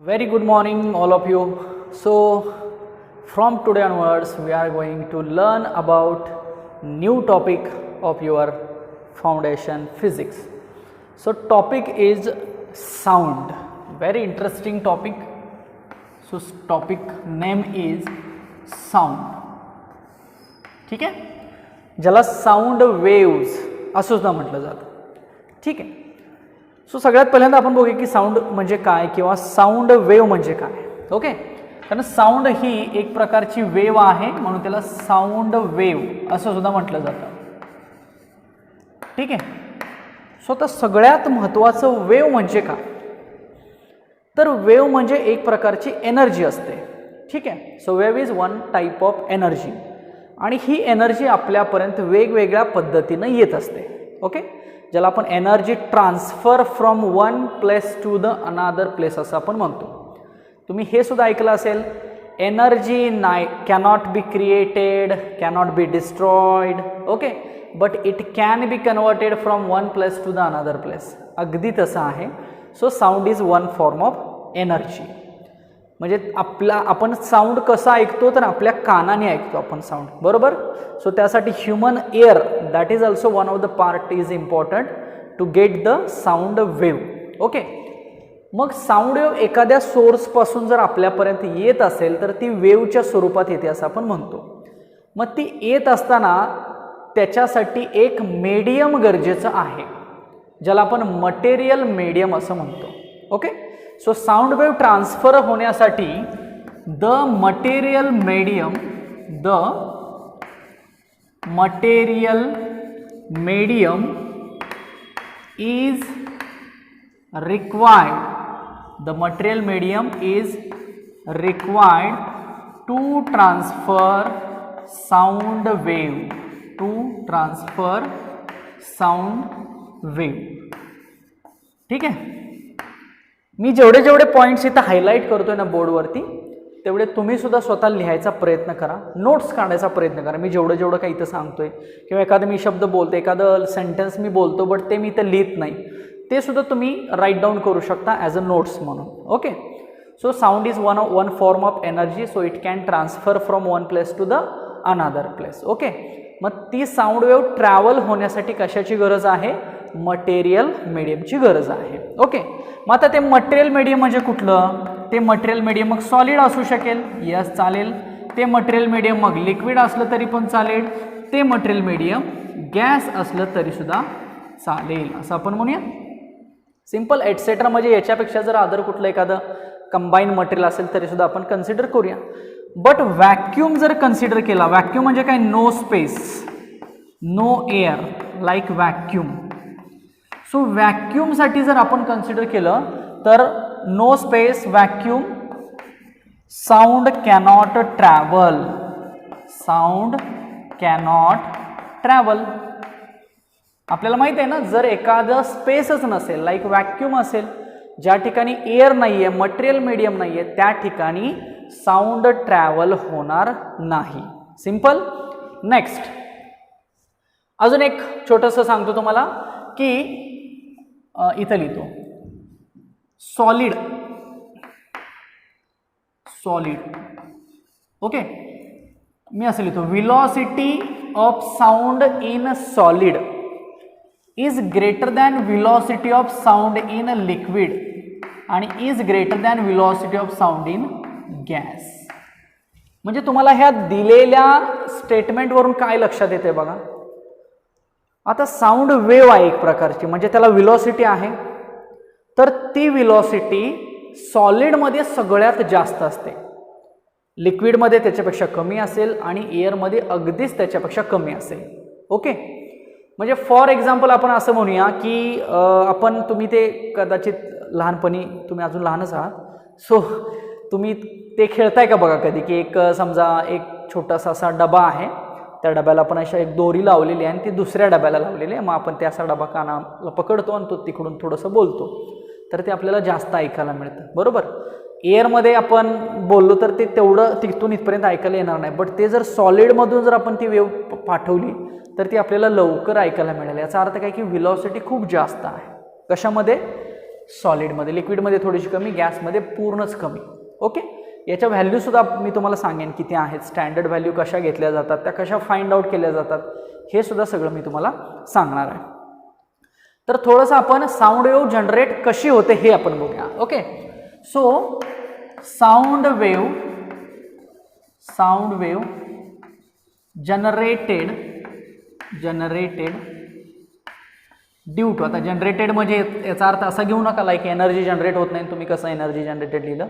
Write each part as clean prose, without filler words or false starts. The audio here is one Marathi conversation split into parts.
Very good morning, all of you. So, from today onwards, we are going to learn about new topic of your foundation physics. So, topic is sound. Very interesting topic. So, topic name is sound. ठीक आहे, ज्याला साऊंड वेव्स असं सुद्धा म्हटलं जातं. ठीक आहे. सो सगळ्यात पहिल्यांदा आपण बघूया की साऊंड म्हणजे काय किंवा साऊंड वेव्ह म्हणजे काय. ओके, कारण साऊंड ही एक प्रकारची वेव्ह आहे म्हणून त्याला साऊंड वेव्ह असं सुद्धा म्हटलं जातं. ठीक आहे. सो आता सगळ्यात महत्त्वाचं वेव्ह म्हणजे काय, तर वेव्ह म्हणजे एक प्रकारची एनर्जी असते. ठीक आहे. So wave is one type of energy आणि ही एनर्जी आपल्यापर्यंत वेगवेगळ्या पद्धतीनं येत असते. ओके, ज्याला आपण energy transfer from one place to the another place असं आपण म्हणतो. तुम्ही हे सुद्धा ऐकलं असेल, energy cannot be created, cannot be destroyed. Okay, but it can be converted from one place to the another place. अगदी तसं आहे. So sound is one form of energy. म्हणजे आपण साऊंड कसा ऐकतो, तर आपल्या कानाने ऐकतो आपण साऊंड, बरोबर. सो त्यासाठी human ear that is also one of the part is important to get the sound wave. Okay, मग साऊंड वेव्ह एखाद्या सोर्सपासून जर आपल्यापर्यंत येत असेल तर ती वेव्हच्या स्वरूपात येते असं आपण म्हणतो. मग ती येत असताना त्याच्यासाठी एक मीडियम गरजेचं आहे, ज्याला आपण मटेरियल मीडियम असं म्हणतो. Okay, so sound wave transfer होण्यासाठी the material medium is required. The material medium is required to transfer sound wave. ठीक आहे. मी जेवढे पॉईंट्स इथं हायलाईट करतोय ना बोर्डवरती, तेवढे तुम्ही सुद्धा स्वतः लिहायचा प्रयत्न करा, नोट्स काढायचा प्रयत्न करा. मी जेवढं काही इथं सांगतोय किंवा एखादं मी शब्द बोलतो, एखादं सेंटेन्स मी बोलतो, बट ते मी इथं लिहित नाही, ते सुद्धा तुम्ही राईट डाऊन करू शकता ॲज अ नोट्स म्हणून. Okay, so sound is one form of energy, so it can transfer from one place to the another place. Okay, मग ती साऊंड वेव्ह ट्रॅव्हल होण्यासाठी कशाची गरज आहे, मटेरियल मीडियमची गरज आहे. ओके, मग आता ते मटेरियल मीडियम म्हणजे कुठलं, ते मटेरियल मीडियम मग सॉलिड असू शकेल, यस चालेल. ते मटेरियल मीडियम मग लिक्विड असलं तरी पण चालेल. ते मटेरियल मीडियम गॅस असलं तरी सुद्धा चालेल असं आपण म्हणूया. Simple etcetera. म्हणजे याच्यापेक्षा जर अदर कुठलं एखादं कंबाईन मटेरियल असेल तरी सुद्धा आपण कन्सिडर करूया. बट व्हॅक्यूम जर कन्सिडर केला, व्हॅक्यूम म्हणजे काय, no space, no air, like vacuum. So व्हॅक्यूमसाठी जर आपण कन्सिडर केलं तर no space, vacuum, sound cannot travel. आपल्याला माहित आहे ना, जर एखादं स्पेसच नसेल, लाईक व्हॅक्यूम असेल, ज्या ठिकाणी एअर नाहीये, मटेरियल मीडियम नाहीये, त्या ठिकाणी साऊंड ट्रॅव्हल होणार नाही. सिंपल. नेक्स्ट अजून एक छोटंसं सांगतो तुम्हाला की इथं लिहितो सॉलिड. ओके, मी असं लिहितो, velocity of sound in solid is greater than velocity of sound in liquid आणि is greater than velocity of sound in gas. म्हणजे तुम्हाला ह्या दिलेल्या स्टेटमेंटवरून काय लक्षात येते बघा. आता साऊंड वेव्ह आहे एक प्रकारची, म्हणजे त्याला व्हेलॉसिटी आहे, तर ती व्हेलॉसिटी सॉलिडमध्ये सगळ्यात जास्त असते, लिक्विडमध्ये त्याच्यापेक्षा कमी असेल आणि एअरमध्ये अगदीच त्याच्यापेक्षा कमी असेल. ओके, म्हणजे फॉर एक्झाम्पल आपण असं म्हणूया की तुम्ही ते कदाचित लहानपणी, तुम्ही अजून लहानच आहात, सो तुम्ही ते खेळताय का बघा कधी, की एक समजा एक छोटासा असा डबा आहे, त्या डब्याला आपण अशा एक दोरी लावलेली आहे आणि ती दुसऱ्या डब्याला लावलेली आहे. मग आपण त्या असा डबा कानाला पकडतो आणि तो तिकडून थोडंसं बोलतो, तर ते आपल्याला जास्त ऐकायला मिळतं, बरोबर. एअरमध्ये आपण बोललो तर ते तेवढं तिथून इथपर्यंत ऐकायला येणार नाही, बट ते जर सॉलिडमधून जर आपण ती वेव्ह पाठवली तर ती आपल्याला लवकर ऐकायला मिळेल. याचा अर्थ काय की व्हेलॉसिटी खूप जास्त आहे. कशामध्ये, सॉलिडमध्ये, लिक्विडमध्ये थोडीशी कमी, गॅसमध्ये पूर्णच कमी. ओके, याच्या व्हॅल्यूसुद्धा मी तुम्हाला सांगेन किती आहेत, स्टँडर्ड व्हॅल्यू कशा घेतल्या जातात, त्या कशा फाइंड आउट केल्या जातात, हे सुद्धा सगळं मी तुम्हाला सांगणार आहे. तर थोडंसं आपण साऊंड वेव्ह जनरेट कशी होते हे आपण बघूया. Okay, so sound wave generated due to, आता जनरेटेड म्हणजे याचा अर्थ असा घेऊ नका लाईक एनर्जी जनरेट होत नाही, तुम्ही कसं एनर्जी जनरेटेड लिहिलं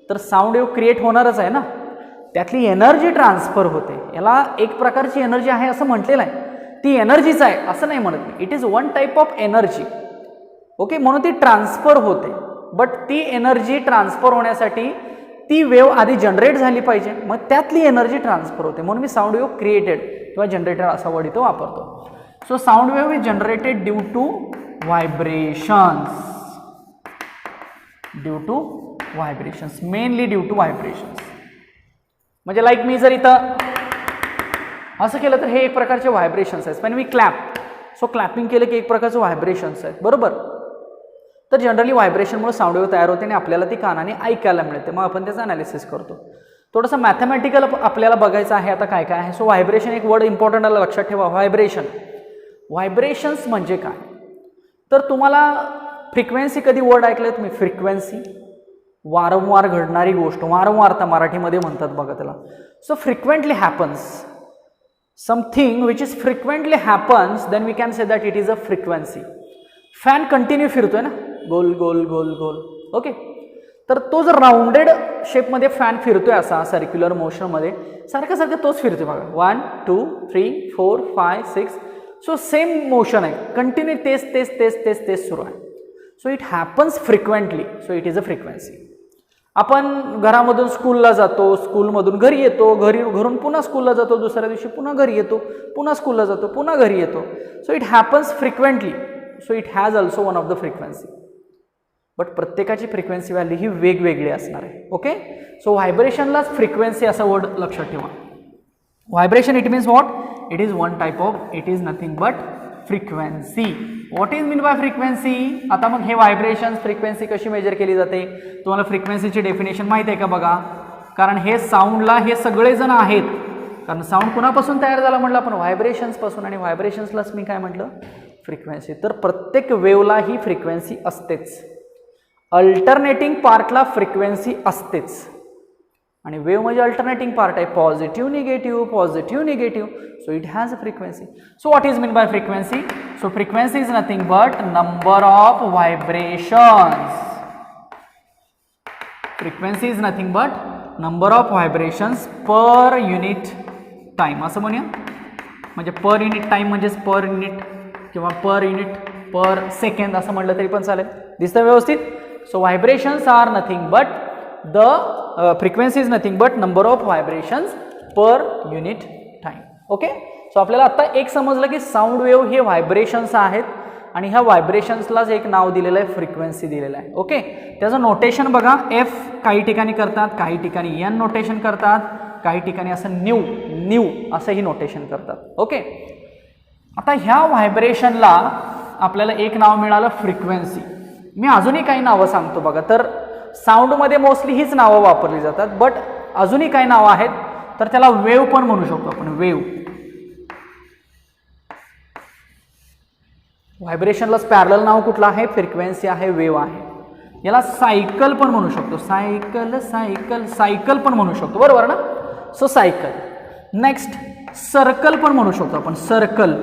तर साऊंड वेव्ह क्रिएट होणारच आहे ना, त्यातली एनर्जी ट्रान्सफर होते. याला एक प्रकारची एनर्जी आहे असं म्हटलेलं आहे, ती एनर्जीच आहे असं नाही म्हणत मी, it is one type of energy. Okay, म्हणून ती ट्रान्सफर होते, बट ती एनर्जी ट्रान्सफर होण्यासाठी ती वेव्ह आधी जनरेट झाली पाहिजे, मग त्यातली एनर्जी ट्रान्सफर होते, म्हणून मी साऊंड वेव्ह क्रिएटेड किंवा जनरेटेड असा वर्ड इथं वापरतो. So sound wave is generated due to vibrations, mainly due to vibrations. म्हणजे लाईक मी जर इथं असं केलं तर हे एक प्रकारचे व्हायब्रेशन्स आहेत. पण मी क्लॅप, सो क्लॅपिंग केलं की एक प्रकारचे व्हायब्रेशन्स आहेत, बरोबर. तर जनरली व्हायब्रेशनमुळे साऊंड वेव्ह तयार होते आणि आपल्याला ती कानाने ऐकायला मिळते, मग आपण त्याचं ॲनालिसिस करतो. थोडंसं मॅथमॅटिकल आपल्याला बघायचं आहे आता काय काय आहे. सो व्हायब्रेशन एक वर्ड इम्पॉर्टंट आला लक्षात ठेवा. व्हायब्रेशन्स म्हणजे काय, तर तुम्हाला फ्रिक्वेन्सी कधी वर्ड ऐकलं तुम्ही, फ्रिक्वेन्सी वारंवार घडणारी गोष्ट, वारंवारता मराठीमध्ये म्हणतात बघा त्याला. So frequently happens, something which is frequently happens, then we can say that it is a frequency. Fan continue फिरतोय ना, गोल गोल गोल गोल. ओके, तर तो जर राऊंडेड शेपमध्ये फॅन फिरतोय असा सर्क्युलर मोशनमध्ये, सारखं तोच फिरतोय बघा, 1 2 3 4 5 6. सो सेम मोशन आहे, कंटिन्यू तेच सुरू आहे. So it happens frequently, so it is a frequency. आपण घरामधून स्कूलला जातो, स्कूलमधून घरी येतो, घरून पुन्हा स्कूलला जातो, दुसऱ्या दिवशी पुन्हा घरी येतो, पुन्हा स्कूलला जातो, पुन्हा घरी येतो. So it happens frequently, so it has also one of the frequency. But प्रत्येकाची फ्रिक्वेन्सी व्हॅल्यू ही वेगवेगळी असणार आहे. ओके, सो व्हायब्रेशनलाच फ्रिक्वेन्सी असा वर्ड लक्षात ठेवा. Vibration it means what, it is one type of, it is nothing but frequency. What is mean bye frequency. आता मग हे व्हायब्रेशन फ्रिक्वेन्सी कशी मेजर केली जाते, तुम्हाला फ्रिक्वेन्सीची डेफिनेशन माहिती आहे का बघा. कारण हे साऊंडला हे सगळेजण आहेत, कारण साऊंड कुणापासून तयार झाला म्हटलं आपण, व्हायब्रेशन्सपासून, आणि व्हायब्रेशन्सलाच मी काय म्हटलं, फ्रिक्वेन्सी. तर प्रत्येक वेव्हला ही फ्रिक्वेन्सी असतेच, अल्टरनेटिंग पार्टला फ्रिक्वेन्सी असतेच, आणि वेव्ह म्हणजे अल्टरनेटिंग पार्ट आहे, positive negative. So it has a frequency. So what is mean bye frequency. So frequency is nothing but number of vibrations. Frequency is nothing but number of vibrations per unit time, असं म्हणूया. म्हणजे पर युनिट टाइम म्हणजेच पर युनिट किंवा पर युनिट पर सेकंड असं म्हटलं तरी पण चालेल. दिसतं व्यवस्थित. So vibrations are nothing but the frequency is nothing but number of vibrations per unit time. Okay, so आपल्याला आता एक समजलं की साऊंड वेव्ह हे व्हायब्रेशन्स आहेत आणि ह्या व्हायब्रेशन्सलाच एक नाव दिलेलं आहे, फ्रिक्वेन्सी दिलेलं आहे. ओके, त्याचं नोटेशन बघा, एफ काही ठिकाणी करतात, काही ठिकाणी एन नोटेशन करतात, काही ठिकाणी असं न्यू असंही नोटेशन करतात. ओके, आता ह्या व्हायब्रेशनला आपल्याला एक नाव मिळालं फ्रिक्वेन्सी. मी अजूनही काही नावं सांगतो बघा. तर साऊंडमध्ये मोस्टली हीच नावं वापरली जातात, बट अजूनही काही नावं आहेत. तर त्याला वेव्ह पण म्हणू शकतो आपण, वेव्ह. व्हायब्रेशनलाच पॅरलल नाव कुठलं आहे, फ्रिक्वेन्सी आहे, वेव्ह आहे. याला सायकल पण म्हणू शकतो, सायकल पण म्हणू शकतो, बरोबर ना. So cycle. नेक्स्ट सर्कल पण म्हणू शकतो आपण, सर्कल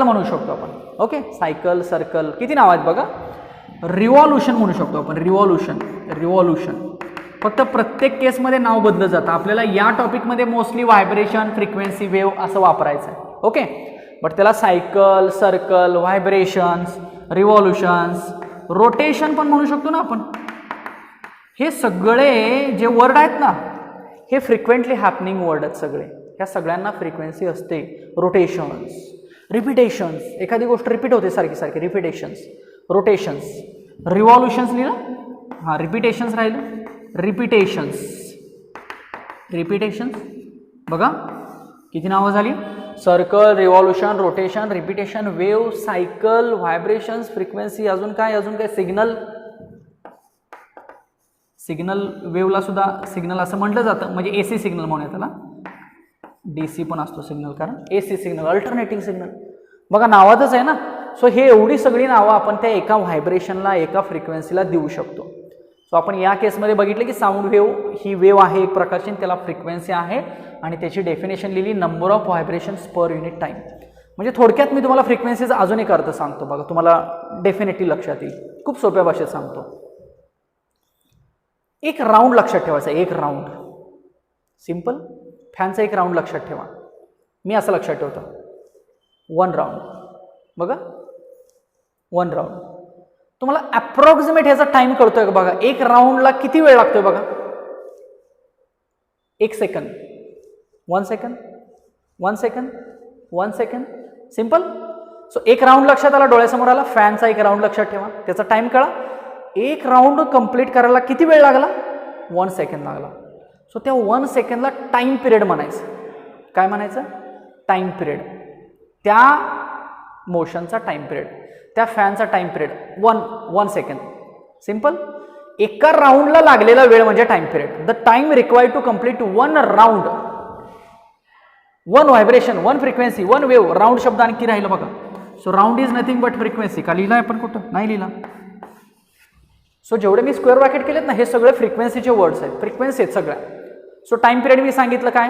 म्हणू शकतो आपण. ओके, सायकल, सर्कल, किती नाव आहेत बघा. रिव्हॉल्युशन म्हणू शकतो आपण, रिव्हॉल्युशन. फक्त प्रत्येक केसमध्ये नाव बदलत जातं. आपल्याला या टॉपिकमध्ये मोस्टली व्हायब्रेशन, फ्रिक्वेन्सी, वेव्ह असं वापरायचं आहे. ओके, बट त्याला सायकल, सर्कल, व्हायब्रेशन्स, रिव्हॉल्युशन्स, रोटेशन पण म्हणू शकतो ना आपण. हे सगळे जे वर्ड आहेत ना, हे फ्रिक्वेंटली हॅपनिंग वर्ड आहेत सगळे. ह्या सगळ्यांना फ्रिक्वेन्सी असते. रोटेशन्स, रिपिटेशन्स, एखादी गोष्ट रिपीट होते सारखी, रिपिटेशन्स, रोटेशन्स. रिव्हॉल्युशन्स लिहिलं, हां, रिपिटेशन्स राहिलं, रिपिटेशन्स बघा किती नावं झाली. Circle, revolution, rotation, repetition, wave, cycle, vibrations, frequency, अजून काय सिग्नल. सिग्नल वेव्हला सुद्धा सिग्नल असं म्हटलं जातं, म्हणजे AC सिग्नल म्हणूया त्याला. DC पण असतो सिग्नल, कारण AC सिग्नल, अल्टरनेटिंग सिग्नल. बघा नावातच आहे ना. सो हे एवढी सगळी नावं आपण त्या एका व्हायब्रेशनला, एका फ्रिक्वेन्सीला देऊ शकतो. सो आपण या केसमध्ये बघितलं की साऊंड वेव्ह ही वेव्ह आहे एक प्रकारची, त्याला फ्रिक्वेन्सी आहे आणि त्याची डेफिनेशन लिहिली number of vibrations per unit time. म्हणजे थोडक्यात मी तुम्हाला फ्रिक्वेन्सीचा अजून एक अर्थ सांगतो बघा, तुम्हाला डेफिनेटली लक्षात येईल. खूप सोप्या भाषेत सांगतो. एक राऊंड लक्षात ठेवायचा, एक राऊंड. सिंपल. फॅनचा एक राऊंड लक्षात ठेवा. मी असं लक्षात ठेवतो, 1 राऊंड. बघा 1 राऊंड. तुम्हाला अप्रॉक्सिमेट ह्याचा टाइम कळतोय का बघा. एक राऊंडला किती वेळ लागतोय बघा. 1 second, 1 second, 1 second, 1 second. Simple. So एक राऊंड लक्षात आला, डोळ्यासमोर आला. फॅनचा एक राऊंड लक्षात ठेवा, त्याचा टाइम कळा. एक राऊंड कंप्लीट करायला किती वेळ लागला. 1 सेकंद लागला. सो त्या 1 सेकंदला टाइम पिरियड म्हणायचं. काय म्हणायचं. Time period. त्या मोशनचा टाइम पिरियड, त्या फॅनचा टाइम पिरियड 1 सेकंड. सिंपल. एका राऊंडला लागलेला वेळ म्हणजे time period. The time required to complete 1 round, 1 vibration, 1 frequency, 1 wave. Round शब्द आणखी राहिलं बघा. So round is nothing but frequency. का लिहिला आपण कुठं. नाही लिहिला. सो जेवढे मी स्क्वेअर ब्रॅकेट केलेत ना, हे सगळे फ्रिक्वेन्सीचे वर्ड्स आहेत, फ्रिक्वेन्सी आहेत सगळ्या. सो टाइम पिरियड मी सांगितलं काय.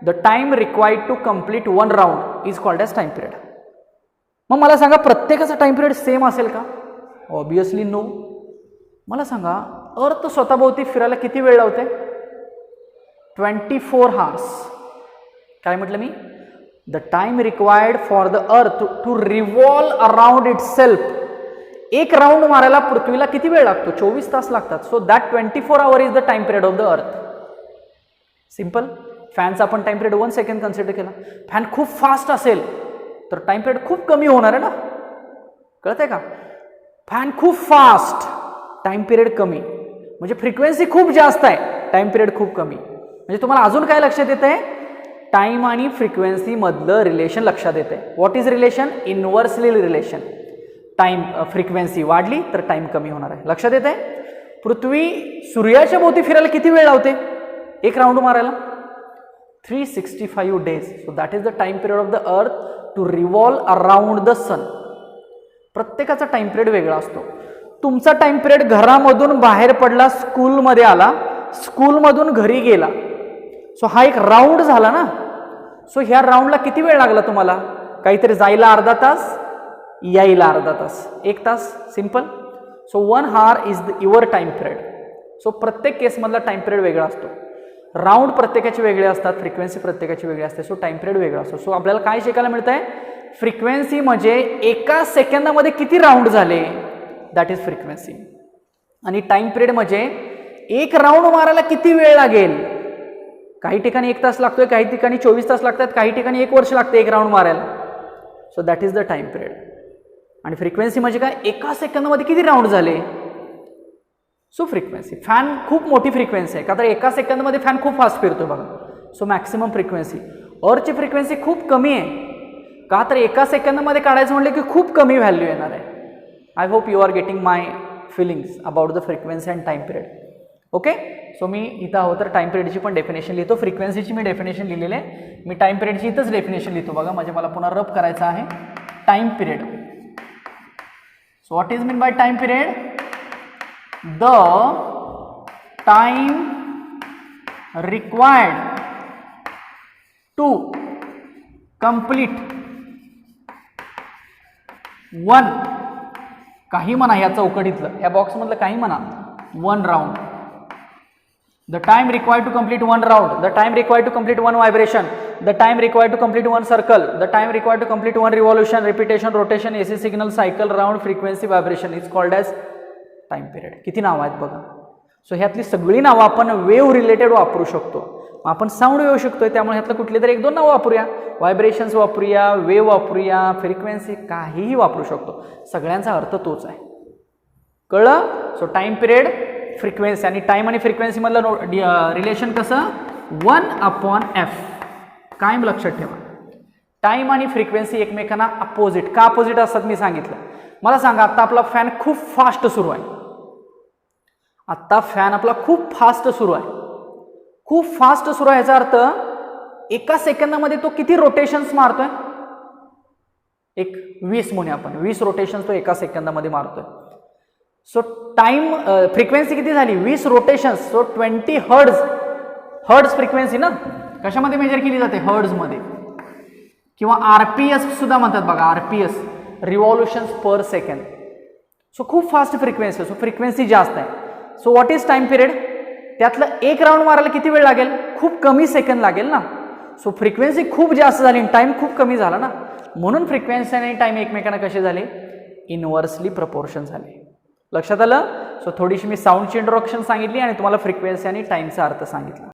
The time required to complete 1 round is called as time period. मग मला सांगा प्रत्येकाचा टाइम पिरियड सेम असेल का. Obviously no. मला सांगा अर्थ स्वतःभोवती फिरायला किती वेळ लावते. 24 hours. काय म्हटलं मी. The time required for the earth to revolve around itself. एक राऊंड मारायला पृथ्वीला किती वेळ लागतो. 24 तास लागतात. So that 24 hour is the time period of the earth. Simple. फॅनचा आपण टाइम पिरियड 1 सेकंड कन्सिडर केला. फॅन खूप फास्ट असेल तर टाइम पिरियड खूप कमी होणार आहे ना. कळतंय का. फॅन खूप फास्ट, टाइम पिरियड कमी. म्हणजे फ्रिक्वेन्सी खूप जास्त आहे, टाइम पिरियड खूप कमी. म्हणजे तुम्हाला अजून काय लक्षात येत आहे. टाइम आणि फ्रिक्वेन्सी मधलं रिलेशन लक्षात येत आहे. What is relation. Inversely relation. Time frequency वाढली तर टाइम कमी होणार आहे. लक्षात येत आहे. पृथ्वी सूर्याच्या भोवती फिरायला किती वेळ लावते एक राऊंड मारायला. 365 days. So that is the time period of the earth to revolve around the sun. प्रत्येकाचा टाइम पिरियड वेगळा असतो. तुमचा टाइम पिरियड घरामधून बाहेर पडला, स्कूलमध्ये आला, स्कूलमधून घरी गेला. सो हा एक राऊंड झाला ना. सो ह्या राऊंडला किती वेळ लागला तुम्हाला. काहीतरी जायला अर्धा तास, यायला अर्धा तास, 1 तास. Simple. So 1 hour is your time period. So प्रत्येक केसमधला टाइम पिरियड वेगळा असतो. राऊंड प्रत्येकाचे वेगळे असतात, फ्रिक्वेन्सी प्रत्येकाची वेगळी असते. सो टाइम पिरियड वेगळा असतो. सो आपल्याला काय शिकायला मिळत आहे. फ्रिक्वेन्सी म्हणजे एका सेकंदामध्ये किती राऊंड झाले, दॅट इज फ्रिक्वेन्सी. आणि टाइम पिरियड म्हणजे एक राऊंड मारायला किती वेळ लागेल. काही ठिकाणी 1 तास लागतोय, काही ठिकाणी 24 तास लागतात, काही ठिकाणी 1 वर्ष लागते एक राऊंड मारायला. So that is the time period. आणि फ्रिक्वेन्सी म्हणजे काय. एका सेकंदामध्ये किती राऊंड झाले. So frequency. फॅन खूप मोठी फ्रिक्वेन्सी आहे, का तर एका सेकंदमध्ये फॅन खूप फास्ट फिरतो बघा. So maximum frequency. अर्थची फ्रिक्वेन्सी खूप कमी आहे, का तर एका सेकंदामध्ये काढायचं म्हटलं की खूप कमी व्हॅल्यू येणार आहे. I hope you are getting my feelings about the frequency and time period. Okay. So मी इथं हवं तर टाइम पिरियडची पण डेफिनेशन लिहितो, फ्रिक्वेन्सीची मी डेफिनेशन लिहिलेली आहे. मी टाइम पिरियडची इथंच डेफिनेशन लिहितो बघा, म्हणजे मला पुन्हा रब करायचं आहे. Time period. So what is mean by time period. The time required to complete 1, काही म्हणा या चौकटीतलं, या बॉक्समधलं काही म्हणा, 1 round. The time required to complete 1 round. The time required to complete 1 vibration. The time required to complete 1 circle. The time required to complete 1 revolution, repetition, rotation, AC signal, cycle, round, frequency, vibration is called as time period. किती नावं आहेत बघा. सो ह्यातली सगळी नावं आपण वेव्ह रिलेटेड वापरू शकतो. आपण साऊंड वेव्ह शिकतोय, त्यामुळे ह्यातलं कुठली तरी 1-2 नावं वापरूया. व्हायब्रेशन्स वापरूया, वेव्ह वापरूया, फ्रिक्वेन्सी, काहीही वापरू शकतो. सगळ्यांचा अर्थ तोच आहे. कळलं. So time period, frequency. आणि टाइम आणि फ्रिक्वेन्सी मधलं रिलेशन कसं. 1/f. कायम लक्षात ठेवा. टाइम आणि फ्रिक्वेन्सी एकमेकांना अपोजिट का अपोजिट असतात मी सांगितलं. मला सांगा, आता आपला फॅन खूप फास्ट सुरू आहे. आता फॅन आपला खूप फास्ट सुरू आहे. खूप फास्ट सुरू आहे याचा अर्थ एका सेकंदामध्ये तो किती रोटेशन्स मारतोय? एक 20 म्हणूया आपण, 20 रोटेशन्स तो एका सेकंदामध्ये मारतोय. सो टाइम फ्रिक्वेन्सी किती झाली? 20 rotations. So 20 hertz. Hertz frequency ना कशामध्ये मेजर केली जाते? हर्ट्जमध्ये, किंवा आरपीएस सुद्धा म्हणतात बघा, आरपीएस रिव्हॉल्युशन्स पर सेकंड. सो खूप फास्ट फ्रिक्वेन्सी, सो फ्रिक्वेन्सी जास्त आहे. So what is time period? त्यातलं एक राऊंड मारायला किती वेळ लागेल? खूप कमी सेकंद लागेल ना. सो फ्रिक्वेन्सी खूप जास्त झाली, टाइम खूप कमी झाला ना. म्हणून फ्रिक्वेन्सी आणि टाइम एकमेकांना कसे झाले? इनव्हर्सली प्रपोर्शन झाले. लक्षात आलं? सो थोडीशी मी साऊंडची इंट्रोडक्शन सांगितली आणि तुम्हाला फ्रिक्वेन्सी आणि टाइमचा अर्थ सांगितला.